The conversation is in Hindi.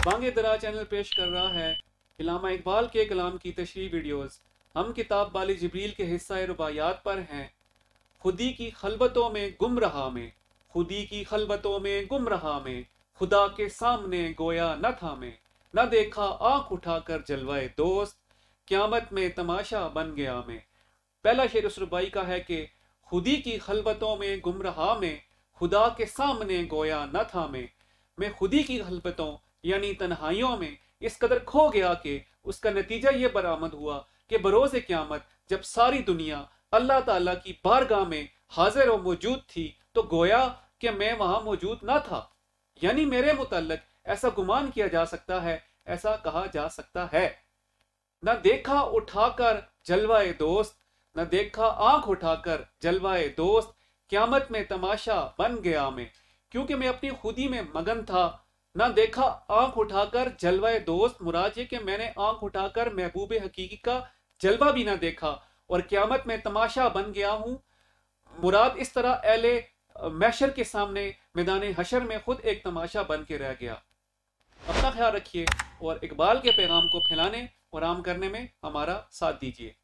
बांगे दरा चैनल पेश कर रहा है इल्लामा इकबाल के कलाम की तशरीह वीडियोस। हम किताब बाली जिब्रील के हिस्सा रुबायात पर हैं। खुदी की खलबतों में गुम रहा में, खुदी की खलबतों में गुम रहा में, खुदा के सामने गोया न था में, न देखा आंख उठाकर जलवाए दोस्त, क़यामत में तमाशा बन गया में। पहला शेर उस रुबाई का है कि खुदी की खलबतों में गुम रहा में, खुदा के सामने गोया न था में। मैं खुदी की खलबतों यानी तन्हाइयों में इस कदर खो गया कि उसका नतीजा ये बरामद हुआ कि बरोज़े क़यामत जब सारी दुनिया अल्लाह ताला की बारगाह में हाजिर और मौजूद थी तो गोया कि मैं वहां मौजूद ना था। यानी मेरे मुतल्लिक ऐसा गुमान किया जा सकता है, ऐसा कहा जा सकता है। न देखा उठाकर जलवाए दोस्त, न देखा आंख उठाकर जलवाए दोस्त, क़यामत में तमाशा बन गया मैं। क्योंकि मैं अपनी खुदी में मगन था। न देखा आंख उठाकर जलवाए दोस्त, मुराद ये कि मैंने आंख उठाकर महबूब हकीकी का जलवा भी ना देखा और क़यामत में तमाशा बन गया हूं। मुराद इस तरह अहले महशर के सामने मैदान हशर में खुद एक तमाशा बन के रह गया। अपना ख्याल रखिए और इकबाल के पैगाम को फैलाने और आम करने में हमारा साथ दीजिए।